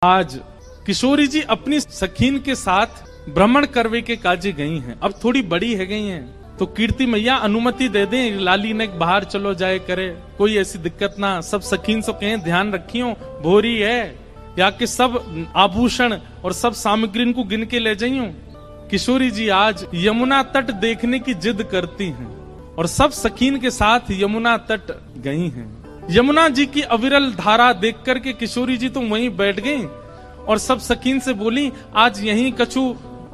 आज किशोरी जी अपनी सखीन के साथ भ्रमण करवे के काजे गई हैं। अब थोड़ी बड़ी है गई हैं, तो कीर्ति मैया अनुमति दे दें, लाली ने बाहर चलो जाए करे, कोई ऐसी दिक्कत ना। सब सखीन से कहें ध्यान रखियो, भोरी है, या कि सब आभूषण और सब सामग्री को गिन के ले जाइयो। किशोरी जी आज यमुना तट देखने की जिद करती हैं और सब सखीन के साथ यमुना तट गई हैं। यमुना जी की अविरल धारा देख करके किशोरी जी तो वहीं बैठ गई और सब सखीन से बोली, आज यहीं कछु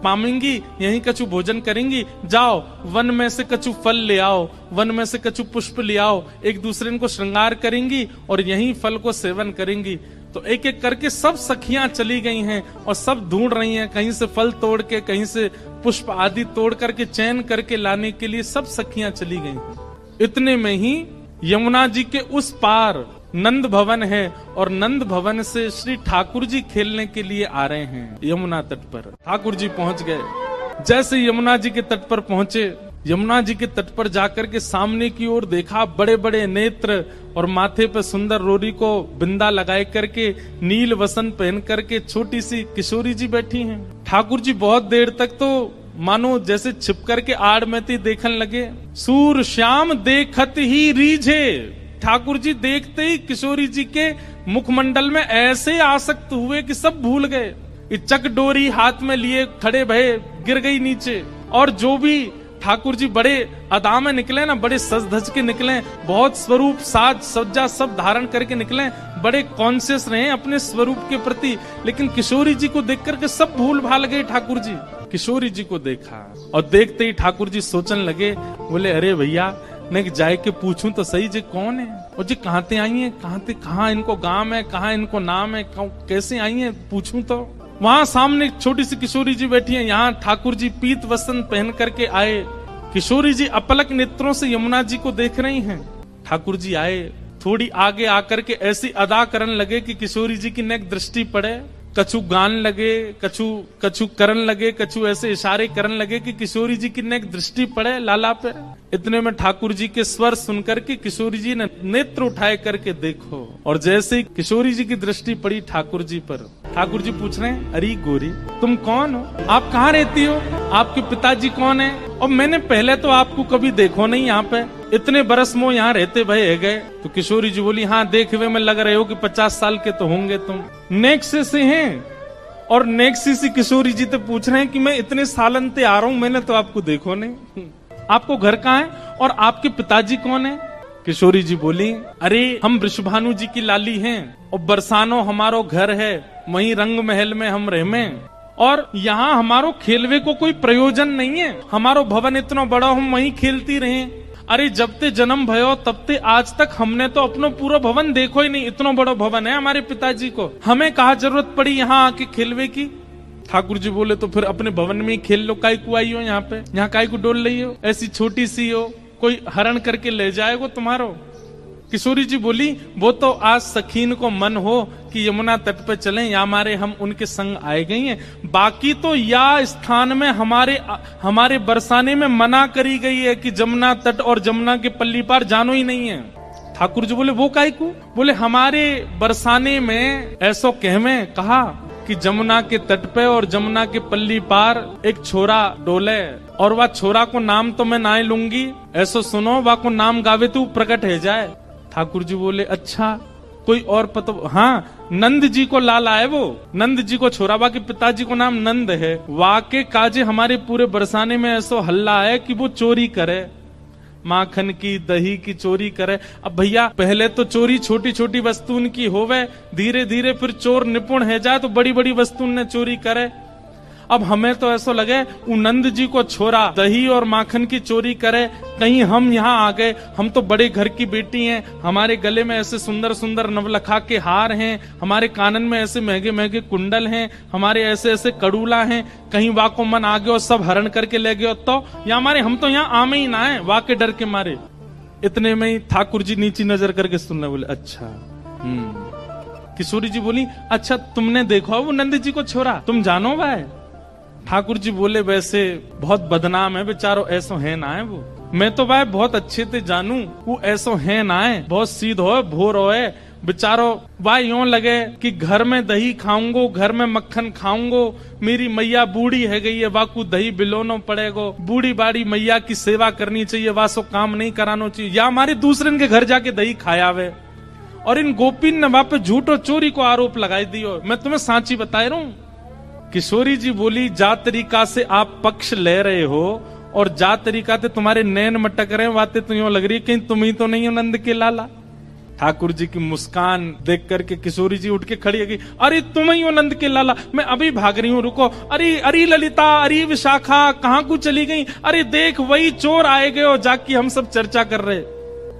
पामेंगी, यहीं कछु भोजन करेंगी, जाओ वन में से कछु फल ले आओ, वन में से कछु पुष्प ले आओ, एक दूसरे को श्रृंगार करेंगी और यहीं फल को सेवन करेंगी। तो एक एक करके सब सखियां चली गई हैं और सब ढूंढ रही हैं, कहीं से फल तोड़ के, कहीं से पुष्प आदि तोड़ करके चयन करके लाने के लिए सब सखियां चली गई हैं। इतने में ही यमुना जी के उस पार नंद भवन है और नंद भवन से श्री ठाकुर जी खेलने के लिए आ रहे हैं यमुना तट पर। ठाकुर जी पहुंच गए। जैसे यमुना जी के तट पर पहुंचे, यमुना जी के तट पर जाकर के सामने की ओर देखा, बड़े बड़े नेत्र और माथे पर सुंदर रोरी को बिंदा लगाए करके, नील वसन पहन करके छोटी सी किशोरी जी बैठी हैं। ठाकुर जी बहुत देर तक तो मानो जैसे छिप करके आड़ में थी देखन लगे। सूर श्याम देखत ही रीझे। ठाकुर जी देखते ही किशोरी जी के मुखमंडल में ऐसे आसक्त हुए कि सब भूल गए। चक डोरी हाथ में लिए खड़े भये, गिर गई नीचे। और जो भी ठाकुर जी बड़े अदा में निकले ना, बड़े सज धज के निकले, बहुत स्वरूप साज सज्जा सब धारण करके निकले, बड़े कॉन्शियस रहे अपने स्वरूप के प्रति। लेकिन किशोरी जी को देख करके सब भूल भाल गए। ठाकुर जी किशोरी जी को देखा और देखते ही ठाकुर जी सोचने लगे, बोले अरे भैया मैं जाए के पूछूं तो सही जी कौन है, और जी कहाँ ते आई है, कहाँ इनको गांव है, कहाँ इनको नाम है, कैसे आई है पूछूं। तो वहां सामने एक छोटी सी किशोरी जी बैठी है। यहाँ ठाकुर जी पीत वस्त्र पहन करके आए। किशोरी जी अपलक नेत्रों से यमुना जी को देख रही हैं। ठाकुर जी आए, थोड़ी आगे आकर के ऐसी अदा करने लगे कि किशोरी जी की नेक दृष्टि पड़े। कछु गान लगे, कछु करन लगे, कछु ऐसे इशारे करने लगे कि किशोरी जी की नेक दृष्टि पड़े लाला पे। इतने में ठाकुर जी के स्वर सुनकर के किशोरी जी ने नेत्र उठाए करके देखो, और जैसे ही किशोरी जी की दृष्टि पड़ी ठाकुर जी पर, ठाकुर जी पूछ रहे हैं, अरे गोरी तुम कौन हो, आप कहाँ रहती हो, आपके पिताजी कौन है, और मैंने पहले तो आपको कभी देखो नहीं यहाँ पे, इतने बरस में यहाँ रहते भय है गए। तो किशोरी जी बोली, हाँ देखे में लग रहे हो कि 50 साल के तो होंगे तुम। नेक्सी से हैं, और नेक्सी सी किशोरी जी तो पूछ रहे हैं कि मैं इतने सालन ते आ रहा हूँ, मैंने तो आपको देखो नहीं, आपको घर कहाँ है और आपके पिताजी कौन है। किशोरी जी बोली, अरे हम वृषभानु जी की लाली हैं और बरसानो हमारो घर है, वहीं रंग महल में हम रहमे, और यहाँ हमारो खेलवे को कोई प्रयोजन नहीं है, हमारो भवन इतना बड़ा हम वहीं खेलती रहे। अरे जब ते जन्म भयो तब ते आज तक हमने तो अपनो पूरा भवन देखो ही नहीं, इतना बड़ा भवन है हमारे पिताजी को, हमें कहा जरूरत पड़ी यहाँ आके खेलवे की। ठाकुर जी बोले, तो फिर अपने भवन में ही खेल लो, काई को आई हो यहाँ पे, यहाँ काई को डोल रही हो, ऐसी छोटी सी हो, कोई हरण करके ले जाएगा तुम्हारो। किशोरी जी बोली, वो तो आज सखीन को मन हो कि यमुना तट पे चलें, या हमारे हम उनके संग आए गई हैं, बाकी तो या स्थान में हमारे बरसाने में मना करी गई है कि जमुना तट और जमुना के पल्ली पार जानो ही नहीं है। ठाकुर जी बोले, वो काई को, बोले हमारे बरसाने में ऐसो कहमे कहा कि जमुना के तट पे और जमुना के पल्ली पार एक छोरा डोले, और वह छोरा को नाम तो मैं ना लूंगी, ऐसो सुनो वह को नाम गावे तो प्रकट है जाए। ठाकुर जी बोले, अच्छा कोई और पता, हाँ नंद जी को लाला है, वो नंद जी को छोरा, बा के पिताजी को नाम नंद है, वाके काजे हमारे पूरे बरसाने में ऐसो हल्ला है कि वो चोरी करे, माखन की दही की चोरी करे। अब भैया पहले तो चोरी छोटी छोटी वस्तुन की होवे, धीरे धीरे फिर चोर निपुण है जाए तो बड़ी बड़ी वस्तुन ने चोरी करे। अब हमें तो ऐसा लगे नंद जी को छोरा दही और माखन की चोरी करे, कहीं हम यहाँ आ गए, हम तो बड़े घर की बेटी हैं, हमारे गले में ऐसे सुंदर सुंदर नवलखा के हार हैं, हमारे कानन में ऐसे महंगे महंगे कुंडल हैं, हमारे ऐसे ऐसे कड़ूला हैं, कहीं वाको मन आ गया और सब हरण करके ले गए तो, या हमारे हम तो यहाँ आमे ही ना है वाके डर के मारे। इतने में ही ठाकुर जी नीची नजर करके सुनने बोले, अच्छा किशोरी जी बोली, अच्छा तुमने देखो वो नंद जी को छोरा, तुम जानो भाई। ठाकुर जी बोले, वैसे बहुत बदनाम है बेचारो, ऐसो है ना है वो, मैं तो भाई बहुत अच्छे से जानू, वो ऐसो है ना है, बहुत सीध हो भोर हो, बेचारो वाह यूं लगे कि घर में दही खाऊंगो, घर में मक्खन खाऊंगो, मेरी मैया बूढ़ी है गई है, वाकू दही बिलोनो पड़ेगो, बूढ़ी बाड़ी मैया की सेवा करनी चाहिए, वासो काम नहीं करानो चाहिए, या हमारे दूसरे के घर जाके दही खायावे। और इन गोपीन ने वहां पे झूठ और चोरी को आरोप लगाई दियो। मैं तुम्हें सांची बता रहा हूं। किशोरी जी बोली, जा तरीका से आप पक्ष ले रहे हो और जा तरीका से तुम्हारे नैन मटक रहे हैं, बातें तो यूं लग रही है कहीं तुम ही तो नहीं हो नंद के लाला। ठाकुर जी की मुस्कान देख करके किशोरी जी उठ के खड़ी हो गई, अरे तुम ही हो नंद के लाला, मैं अभी भाग रही हूँ, रुको। अरे अरे ललिता, अरे विशाखा, कहाँ को चली गई? अरे देख वही चोर आए गए हो, जाके हम सब चर्चा कर रहे।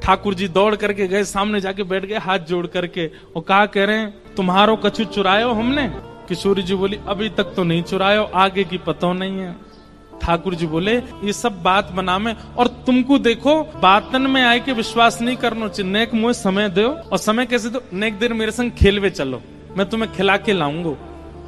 ठाकुर जी दौड़ करके गए, सामने जाके बैठ गए हाथ जोड़ करके, और कहा कह रहे हैं, तुम्हारो कछु चुरायो हमने? किशोरी जी बोली, अभी तक तो नहीं चुरायो, आगे की पता नहीं है। ठाकुर जी बोले, ये सब बात बना में, और तुमको देखो बातन में आए के विश्वास नहीं करना चाहिए, नेक मुझे समय दो। और समय कैसे दो? नेक देर मेरे संग खेलवे चलो, मैं तुम्हें खिला के लाऊंगा,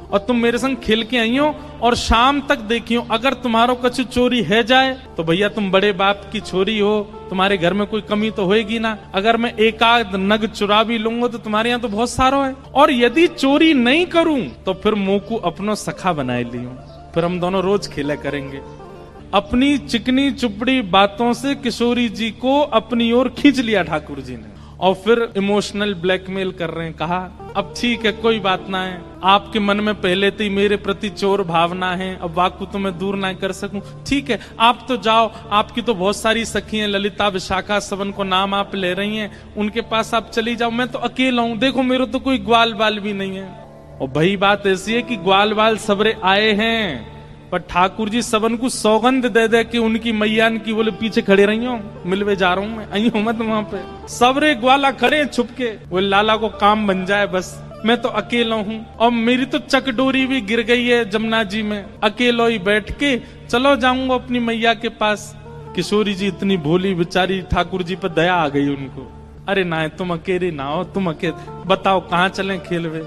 और तुम मेरे संग खेल के आई हो, और शाम तक देखियो, अगर तुम्हारो कछु चोरी है जाए तो भैया तुम बड़े बाप की छोरी हो, तुम्हारे घर में कोई कमी तो होएगी ना। अगर मैं एक आध नग चुरा भी लूंगा तो तुम्हारे यहाँ तो बहुत सारो है, और यदि चोरी नहीं करूं तो फिर मुंह को अपनो सखा बनाए लियो, फिर हम दोनों रोज खेला करेंगे। अपनी चिकनी चुपड़ी बातों से किशोरी जी को अपनी ओर खींच लिया ठाकुर जी ने, और फिर इमोशनल ब्लैकमेल कर रहे हैं। कहा, अब ठीक है, कोई बात ना है, आपके मन में पहले से ही मेरे प्रति चोर भावना है, अब वाकु तो मैं दूर ना कर सकूं, ठीक है आप तो जाओ, आपकी तो बहुत सारी सखी हैं, ललिता विशाखा सबन को नाम आप ले रही हैं, उनके पास आप चली जाओ, मैं तो अकेला हूं, देखो मेरे तो कोई ग्वाल बाल भी नहीं है। और भाई बात ऐसी है कि ग्वाल बाल सबरे आए हैं, पर ठाकुर जी सबन को सौगंध दे दे कि उनकी मैया की बोले पीछे खड़े रही हो, मिलवे जा रहा हूं मैं, आई हूं मत वहां पे, सबरे ग्वाला खड़े छुप के, वो लाला को काम बन जाए बस, मैं तो अकेला हूं, और मेरी तो चकडोरी भी गिर गई है जमुना जी में, अकेलो ही बैठ के चलो जाऊंगा अपनी मैया के पास। किशोरी जी इतनी भोली बेचारी, ठाकुर जी पर दया आ गई उनको, अरे ना तुम अकेले ना हो, तुम अकेले बताओ कहाँ चले खेलवे।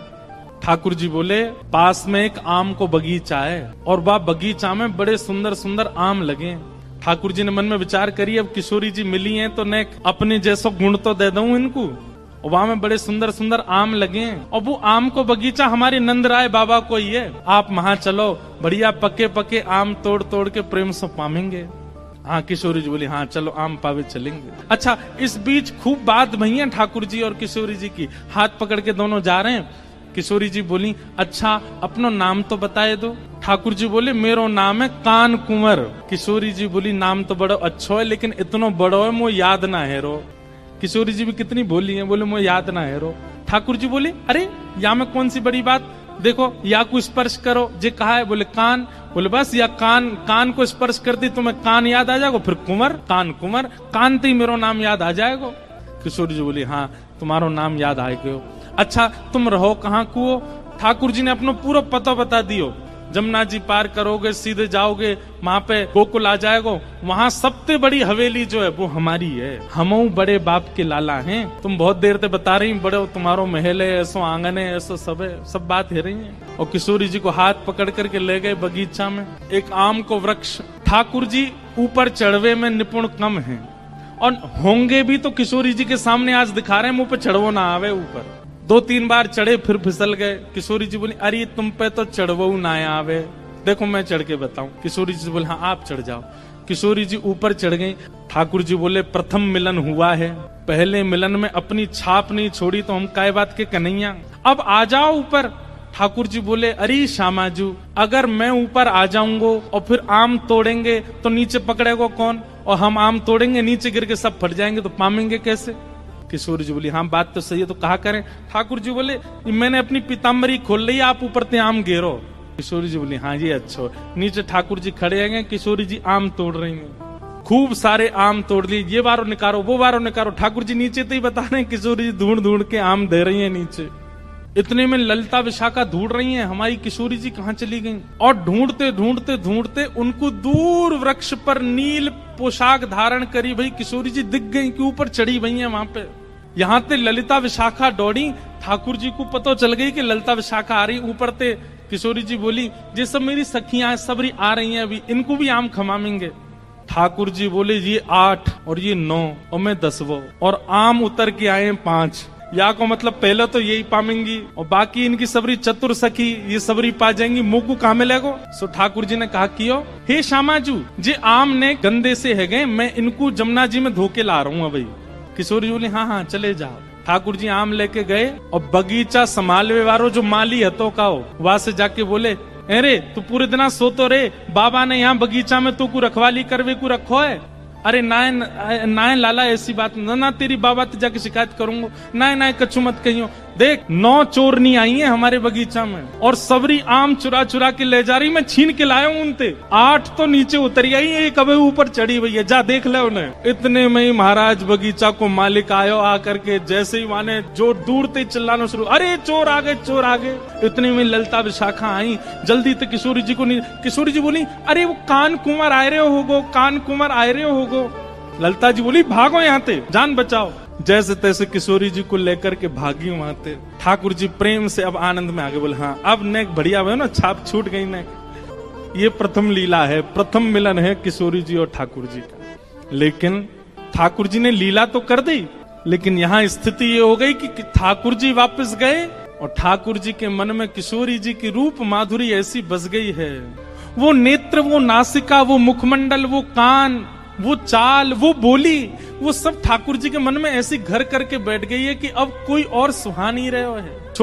ठाकुर जी बोले, पास में एक आम को बगीचा है, और वह बगीचा में बड़े सुंदर सुंदर आम लगे। ठाकुर जी ने मन में विचार करी, अब किशोरी जी मिली हैं तो ने अपने जैसो गुण तो दे दूं इनको, और वहां में बड़े सुंदर सुंदर आम लगे, और वो आम को बगीचा हमारे नंदराय बाबा को ही है, आप वहां चलो, बढ़िया पके पके आम तोड़ तोड़ के प्रेम से पामेंगे। हाँ किशोरी जी बोली, हाँ चलो आम पावे चलेंगे। अच्छा, इस बीच खूब बात भई है ठाकुर जी और किशोरी जी की, हाथ पकड़ के दोनों जा रहे हैं। किशोरी जी बोली, अच्छा अपनो नाम तो बताए दो। ठाकुर जी बोले, मेरो नाम है कान कुंवर। किशोरी जी बोली, नाम तो बड़ो अच्छो है, लेकिन इतनो बड़ो है मुझे याद ना है रो। किशोरी जी भी कितनी बोली है, बोले मुझे याद ना है रो। ठाकुर जी बोले, अरे या में कौन सी बड़ी बात, देखो या को स्पर्श करो, जे कहा है, बोले कान, बोले बस या कान को स्पर्श करती तो मैं कान याद आ जाएगा, फिर कुंवर, कान कुंवर, कान ते मेरो नाम याद आ जाएगा। किशोरी जी बोली, हाँ तुम्हारो नाम याद आएगा। अच्छा तुम रहो कहाँ को? ठाकुर जी ने अपना पूरा पता बता दियो, जमुना जी पार करोगे सीधे जाओगे, वहां पे गोकुल आ जाएगो, वहां सबसे बड़ी हवेली जो है वो हमारी है, हमऊ बड़े बाप के लाला हैं, तुम बहुत देर से बता रही बड़े तुम्हारो महल है, ऐसो आंगन है, ऐसो सब है, सब बात है रही है। और किशोरी जी को हाथ पकड़ करके ले गए बगीचा में, एक आम को वृक्ष। ठाकुर जी ऊपर चढ़वे में निपुण कम है, और होंगे भी तो किशोरी जी के सामने आज दिखा रहे हैं, मुंह पे चढ़वो ना आवे ऊपर। 2-3 बार चढ़े फिर फिसल गए। किशोरी जी बोली, अरे तुम पे तो चढ़वो ना आवे, देखो मैं चढ़ के बताऊं। किशोरी जी बोले, हाँ आप चढ़ जाओ। किशोरी जी ऊपर चढ़ गई। ठाकुर जी बोले, प्रथम मिलन हुआ है, पहले मिलन में अपनी छाप नहीं छोड़ी तो हम काय बात के कन्हैया, अब आ जाओ ऊपर। ठाकुर जी बोले, अरे श्यामाजू, अगर मैं ऊपर आ जाऊंगा और फिर आम तोड़ेंगे तो नीचे पकड़ेगा कौन, और हम आम तोड़ेंगे नीचे गिर के सब फट जाएंगे तो पामेंगे कैसे? किशोरी जी बोली, हाँ बात तो सही है, तो कहा करें? ठाकुर जी बोले, मैंने अपनी पीताम्बरी खोल ली, आप ऊपर ते आम घेरो। किशोरी जी बोली, हाँ ये अच्छा। नीचे ठाकुर जी खड़े हैं, किशोरी जी आम तोड़ रही हैं, खूब सारे आम तोड़ लिए, ये बारो निकारो वो बारो निकारो। ठाकुर जी नीचे तो ही बता रहे हैं, किशोरी जी ढूंढ ढूंढ के आम दे रही है नीचे। इतने में ललिता विशाखा ढूंढ रही हैं हमारी किशोरी जी कहाँ चली गई, और ढूंढते ढूंढते ढूंढते उनको दूर वृक्ष पर नील पोशाक धारण करी भाई किशोरी जी दिख गई कि ऊपर चढ़ी हुई हैं वहां पे। यहाँ ते ललिता विशाखा दौड़ी, ठाकुर जी को पता चल गई कि ललिता विशाखा आ रही ऊपर ते। किशोरी जी बोली, ये सब मेरी सखियां सबरी आ रही हैं, अभी इनको भी आम खमामेंगे। ठाकुर जी बोले, ये 8 और ये 9 और मैं 10वो, और आम उतर के आए 5। या को मतलब पहले तो यही पामेंगी और बाकी इनकी सबरी चतुर सखी ये सबरी पा जाएंगी, मुंह को कहा मिलेगो। सो ठाकुर जी ने कहा कियो, हे श्यामाजू जे आम ने गंदे से है गए, मैं इनको जमुना जी में धोके ला रहा हूँ भाई। किशोरी जी बोली हाँ हाँ चले जाओ। ठाकुर जी आम लेके गए और बगीचा संभालवे वालो जो माली हतो का वहां से जाके बोले, अरे तू पूरे दिन सोतो रे, बाबा ने यहाँ बगीचा में तू को रखवाली करवे को रखो है। अरे नाय लाला ऐसी बात ना, तेरी बाबा तो जाके शिकायत करूंगा। नाय कछु मत कहियो। देख 9 चोरनी आई है हमारे बगीचा में और सबरी आम चुरा चुरा के ले जा रही, मैं छीन के लाया हूं उनते। 8 तो नीचे उतरी आई, एक अबे ऊपर चढ़ी हुई है, जा देख ले उन्हें। इतने में ही महाराज बगीचा को मालिक आयो, आकर के जैसे ही माने जो दूर से चिल्लाना शुरू, अरे चोर आ गए चोर आ गए। इतने में ललता विशाखा आई, जल्दी तो किशोरी जी को नहीं। किशोरी जी बोली अरे वो कान कुंवर आए रहे होगो, कान कुंवर आए रहे होगो। ललता जी बोली भागो यहाँ ते, जान बचाओ। जैसे तैसे किशोरी जी को लेकर के भागी वहां थे। ठाकुर जी प्रेम से अब आनंद में आगे बोले, हाँ अब नेक बढ़िया हुआ ना, छाप छूट गई नेक। ये प्रथम लीला है, प्रथम मिलन है किशोरी जी और ठाकुर जी का। लेकिन ठाकुर जी ने लीला तो कर दी, लेकिन यहाँ स्थिति ये हो गई कि ठाकुर जी वापस गए और ठाकुर जी के मन में किशोरी जी की रूप माधुरी ऐसी बस गई है, वो नेत्र, वो नासिका, वो मुखमंडल, वो कान, वो चाल, वो बोली, वो सब ठाकुर जी के मन में ऐसी घर करके बैठ गई है कि अब कोई और सुहा नहीं रहा है।